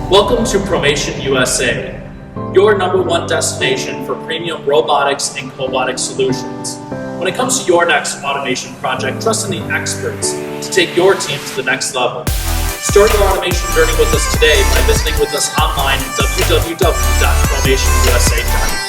Welcome to PROMATION USA, your #1 destination for premium robotics and cobotic solutions. When it comes to your next automation project, trust in the experts to take your team to the next level. Start your automation journey with us today by visiting with us online at www.promationusa.com.